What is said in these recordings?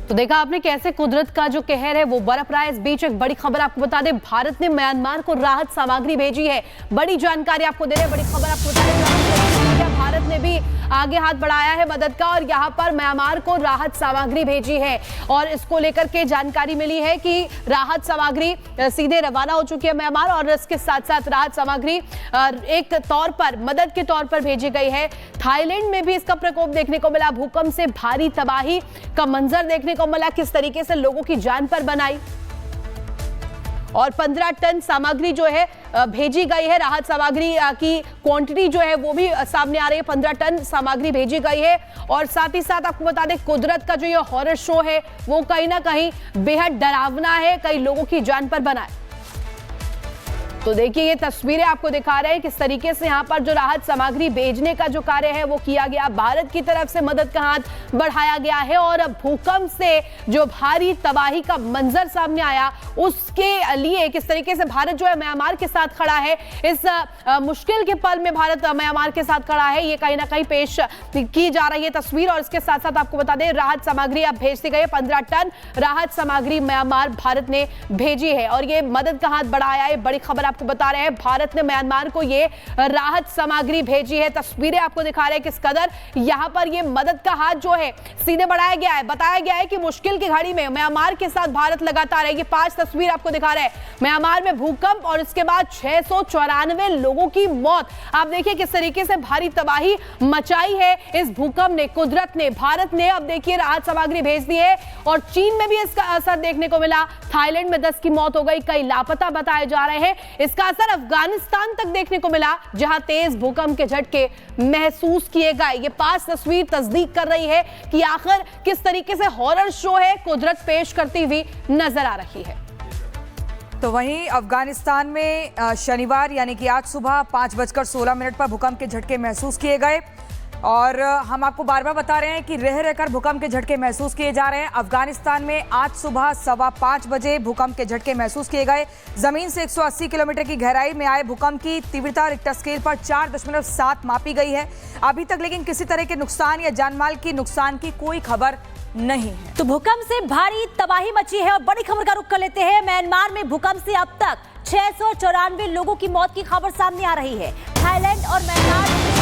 तो देखा आपने कैसे कुदरत का जो कहर है वो बरप रहा है। इस बीच एक बड़ी खबर आपको बता दें, भारत ने म्यांमार को राहत सामग्री भेजी है। बड़ी जानकारी आपको दे रहे हैं, बड़ी खबर आपको बता दें, भारत ने भी आगे हाथ बढ़ाया है मदद का और यहां पर म्यांमार को राहत सामग्री भेजी है। और इसको लेकर के जानकारी मिली है कि राहत सामग्री सीधे रवाना हो चुकी है म्यांमार, और इसके साथ साथ राहत सामग्री एक तौर पर मदद के तौर पर भेजी गई है। थाईलैंड में भी इसका प्रकोप देखने को मिला, भूकंप से भारी तबाही का मंजर देखने को मिला, किस तरीके से लोगों की जान पर बनाई। और 15 टन सामग्री जो है भेजी गई है। राहत सामग्री की क्वांटिटी जो है वो भी सामने आ रही है, 15 टन सामग्री भेजी गई है। और साथ ही साथ आपको बता दें, कुदरत का जो ये हॉरर शो है वो कहीं ना कहीं बेहद डरावना है, कई लोगों की जान पर बना है। तो देखिए ये तस्वीरें आपको दिखा रहे हैं किस तरीके से यहाँ पर जो राहत सामग्री भेजने का जो कार्य है वो किया गया। भारत की तरफ से मदद का हाथ बढ़ाया गया है और भूकंप से जो भारी तबाही का मंजर सामने आया उसके लिए किस तरीके से भारत जो है म्यांमार के साथ खड़ा है। इस मुश्किल के पल में भारत म्यांमार के साथ खड़ा है, ये कहीं ना कहीं पेश की जा रही है तस्वीर। और इसके साथ साथ आपको बता दें, राहत सामग्री अब भेज दी गई है। 15 टन राहत सामग्री म्यांमार भारत ने भेजी है और ये मदद का हाथ बढ़ाया है। बड़ी खबर आपको बता रहे हैं, भारत ने म्यांमार को ये राहत सामग्री भेजी है। तस्वीरें आपको दिखा रहे हैं किस कदर यहां पर ये मदद का हाथ जो है सीधे बढ़ाया गया है। बताया गया है कि मुश्किल की घड़ी में म्यांमार के साथ भारत लगातार है। ये 5 तस्वीर आपको दिखा रहे हैं, म्यांमार में भूकंप और इसके बाद 694 लोगों की मौत। आप देखिए किस तरीके से भारी तबाही मचाई है इस भूकंप ने, कुदरत ने। भारत ने अब देखिए राहत सामग्री भेज दी है और चीन में भी इसका असर देखने को मिला। थाईलैंड में 10 की मौत हो गई, कई लापता बताए जा रहे हैं। इसका असर अफगानिस्तान तक देखने को मिला जहां तेज भूकंप के झटके महसूस किए गए। ये 5 तस्वीर तस्दीक कर रही है कि आखिर किस तरीके से हॉरर शो है कुदरत पेश करती हुई नजर आ रही है। तो वहीं अफगानिस्तान में शनिवार यानी कि आज सुबह 5:16 पर भूकंप के झटके महसूस किए गए और हम आपको बार बार बता रहे हैं कि रह रहकर भूकंप के झटके महसूस किए जा रहे हैं। अफगानिस्तान में आज सुबह 5:15 बजे भूकंप के झटके महसूस किए गए। जमीन से 180 किलोमीटर की गहराई में आए भूकंप की तीव्रता रिक्टर स्केल पर 4.7 मापी गई है। अभी तक लेकिन किसी तरह के नुकसान या जानमाल की नुकसान की कोई खबर नहीं है। तो भूकंप से भारी तबाही मची है और बड़ी खबर का रुख कर लेते हैं। म्यांमार में भूकंप से अब तक 694 लोगों की मौत की खबर सामने आ रही है। थाईलैंड और म्यांमार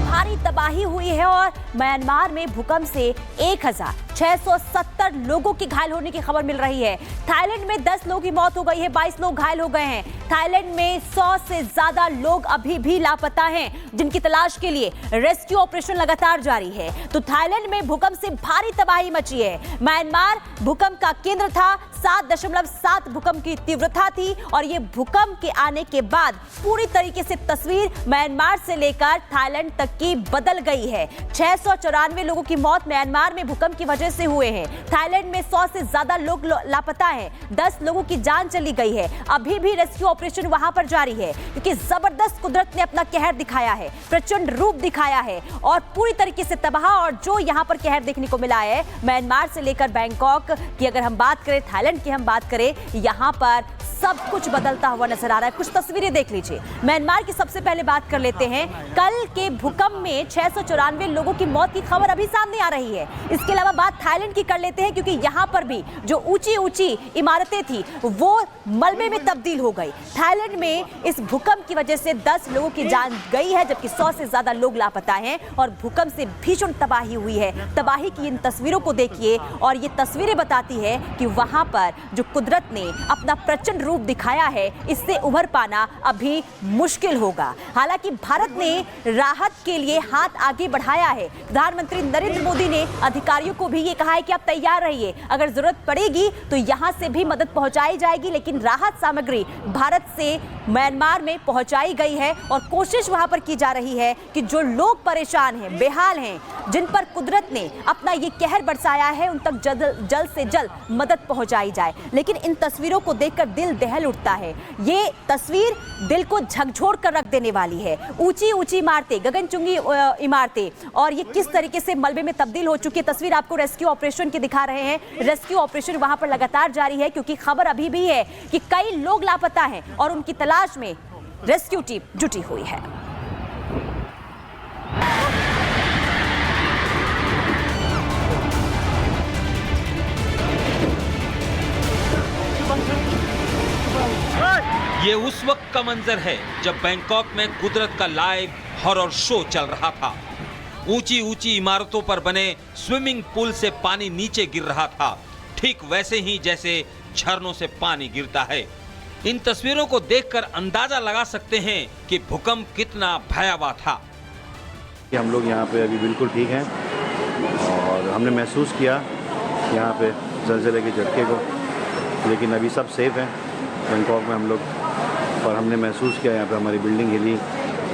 भारी तबाही हुई है और म्यांमार में भूकंप से 1670 लोगों के घायल होने की खबर मिल रही है। थाईलैंड में 10 लोगों की मौत हो गई है, 22 लोग घायल हो गए हैं। थाईलैंड में 100 से ज्यादा लोग अभी भी लापता हैं, जिनकी तलाश के लिए रेस्क्यू ऑपरेशन लगातार जारी है। तो थाईलैंड में भूकंप से भारी तबाही मची है। म्यांमार भूकंप का केंद्र था, 7.7 भूकंप की तीव्रता थी और ये भूकंप के आने के बाद पूरी तरीके से तस्वीर म्यांमार से लेकर थाईलैंड तक की बदल गई है। 694 लोगों की मौत म्यांमार में भूकंप की वजह से हुए हैं। थाईलैंड में 100 से ज्यादा लोग लापता हैं, 10 लोगों की जान चली गई है। अभी भी रेस्क्यू ऑपरेशन वहां पर जारी है क्योंकि जबरदस्त कुदरत ने अपना कहर दिखाया है, प्रचंड रूप दिखाया है और पूरी तरीके से तबाह। और जो यहां पर कहर देखने को मिला है म्यांमार से लेकर बैंकॉक की अगर हम बात करें, थाईलैंड की हम बात करें, यहां पर सब कुछ बदलता हुआ नजर आ रहा है। कुछ तस्वीरें देख लीजिए। म्यांमार की सबसे पहले बात कर लेते हैं। कल के भूकंप में 694 लोगों की मौत की खबर अभी सामने आ रही है। इसके अलावा बात थाईलैंड की कर लेते हैं क्योंकि यहां पर भी जो ऊंची ऊंची इमारतें थी वो मलबे में तब्दील हो गई। थाईलैंड में इस भूकंप की वजह से 10 लोगों की जान गई है, जबकि 100 से ज्यादा लोग लापता हैं और भूकंप से भीषण तबाही हुई है। तबाही की इन तस्वीरों को देखिए और ये तस्वीरें बताती है कि वहां पर जो कुदरत ने अपना प्रचंड रूप दिखाया है, इससे उभर पाना अभी मुश्किल होगा। हालांकि भारत ने राहत के लिए हाथ आगे बढ़ाया है। प्रधानमंत्री नरेंद्र मोदी ने अधिकारियों को भी ये कहा है कि आप तैयार रहिए, अगर जरूरत पड़ेगी तो यहां से भी मदद पहुंचाई जाएगी। लेकिन राहत सामग्री भारत से म्यांमार में पहुंचाई गई है और कोशिश वहां पर की जा रही है कि जो लोग परेशान हैं, बेहाल हैं, जिन पर कुदरत ने अपना ये कहर बरसाया है, उन तक जल्द से जल्द मदद पहुंचाई जाए। लेकिन इन तस्वीरों को देखकर दिल दहल उठता है। ये तस्वीर दिल को झकझोर कर रख देने वाली है। ऊंची ऊंची इमारतें, गगनचुंबी इमारतें और ये किस तरीके से मलबे में तब्दील हो चुकी है। तस्वीर आपको रेस्क्यू ऑपरेशन की दिखा रहे हैं। रेस्क्यू ऑपरेशन वहां पर लगातार जारी है क्योंकि खबर अभी भी है कि कई लोग लापता हैं और उनकी तलाश में रेस्क्यू टीम जुटी हुई है। ये उस वक्त का मंजर है जब बैंकॉक में कुदरत का लाइव हॉरर शो चल रहा था। ऊंची ऊंची इमारतों पर बने स्विमिंग पूल से पानी नीचे गिर रहा था, ठीक वैसे ही जैसे झरनों से पानी गिरता है। इन तस्वीरों को देखकर अंदाजा लगा सकते हैं कि भूकंप कितना भयावह था। हम लोग यहाँ पे अभी बिल्कुल ठीक हैं और हमने महसूस किया यहाँ पे ज़लज़ले के झटके को, लेकिन अभी सब सेफ हैं बैंकॉक में हम लोग। और हमने महसूस किया यहाँ पे हमारी बिल्डिंग हिली,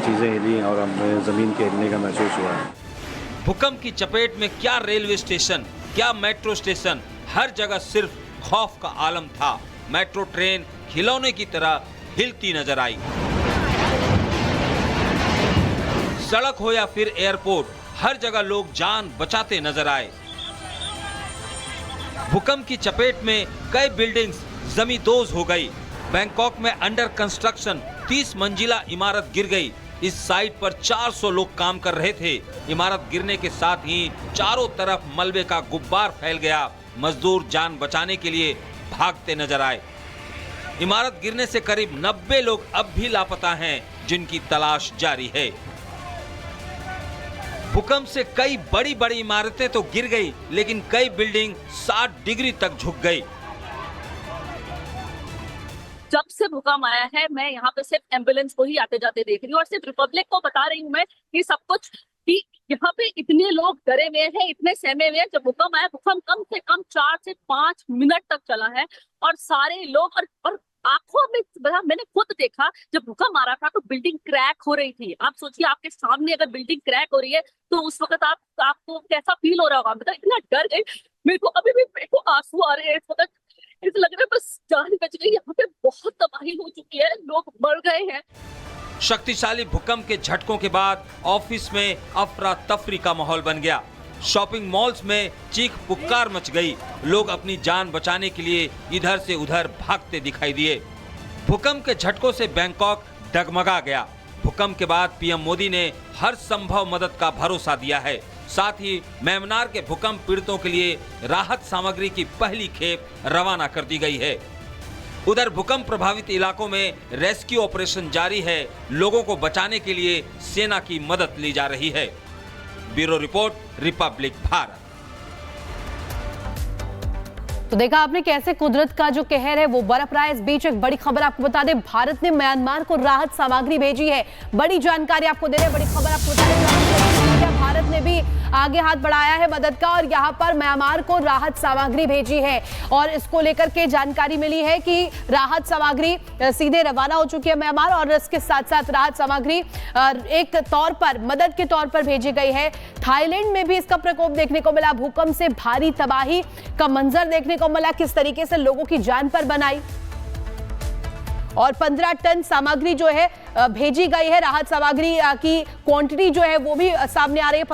चीज़ें हिली और हमें ज़मीन के हिलने का महसूस हुआ है। भूकंप की चपेट में क्या रेलवे स्टेशन, क्या मेट्रो स्टेशन, हर जगह सिर्फ खौफ का आलम था। मेट्रो ट्रेन खिलौने की तरह हिलती नजर आई। सड़क हो या फिर एयरपोर्ट, हर जगह लोग जान बचाते नजर आए। भूकंप की चपेट में कई बिल्डिंग्स जमींदोज हो गई। बैंकॉक में अंडर कंस्ट्रक्शन 30 मंजिला इमारत गिर गई। इस साइट पर 400 लोग काम कर रहे थे। इमारत गिरने के साथ ही चारों तरफ मलबे का गुब्बार फैल गया। मजदूर जान बचाने के लिए भागते नजर आए। इमारत गिरने से करीब 90 लोग अब भी लापता हैं, जिनकी तलाश जारी है। भूकंप से कई बड़ी बड़ी इमारतें तो गिर गई, लेकिन कई बिल्डिंग 60 डिग्री तक झुक गई। जब से भूकंप आया है मैं यहाँ पे सिर्फ एम्बुलेंस को ही आते जाते देख रही हूँ और सिर्फ रिपब्लिक को बता रही हूँ मैं कि सब कुछ कि यहाँ पे इतने लोग डरे हुए हैं, इतने सहमे हुए हैं। जब भूकंप आया, भूकंप कम से कम 4 से 5 मिनट तक चला है और सारे लोग और आंखों में मैंने खुद देखा जब भूकंप आ रहा था तो बिल्डिंग क्रैक हो रही थी। आप सोचिए आपके सामने अगर बिल्डिंग क्रैक हो रही है तो उस वक्त आपको कैसा फील हो रहा होगा। मतलब इतना डर गई, मेरे को अभी भी मेरे को आंसू आ रहे हैं। इस वक्त ऐसा लग रहा है बस जान बच गई। यहाँ पे बहुत तबाही हो चुकी है, लोग मर गए हैं। शक्तिशाली भूकंप के झटकों के बाद ऑफिस में अफरा तफरी का माहौल बन गया। शॉपिंग मॉल्स में चीख पुकार मच गई। लोग अपनी जान बचाने के लिए इधर से उधर भागते दिखाई दिए। भूकंप के झटकों से बैंकॉक डगमगा गया। भूकंप के बाद पीएम मोदी ने हर संभव मदद का भरोसा दिया है। साथ ही म्यांमार के भूकंप पीड़ितों के लिए राहत सामग्री की पहली खेप रवाना कर दी गई है। उधर भूकंप प्रभावित इलाकों में रेस्क्यू ऑपरेशन जारी है। लोगों को बचाने के लिए सेना की मदद ली जा रही है। Bureau report, Republic Bharat. तो देखा आपने कैसे कुदरत का जो कहर है वो बरप रहा है। इस बीच एक बड़ी खबर आपको बता दें, भारत ने म्यांमार को राहत सामग्री भेजी है। बड़ी जानकारी आपको दे रहे हैं, बड़ी खबर आपको बता दें, भारत ने भी आगे हाथ बढ़ाया है मदद का और यहाँ पर म्यांमार को राहत सामग्री भेजी है। और इसको लेकर के जानकारी मिली है कि राहत सामग्री सीधे रवाना हो चुकी है म्यांमार और इसके साथ साथ राहत सामग्री एक तौर पर मदद के तौर पर भेजी गई है। थाईलैंड में भी इसका प्रकोप देखने को मिला। भूकंप से भारी तबाही का मंजर देखने को मिला, किस तरीके से लोगों की जान पर बनाई। और 15 टन सामग्री जो है भेजी गई है। राहत सामग्री की क्वांटिटी जो है वो भी सामने आ रही है।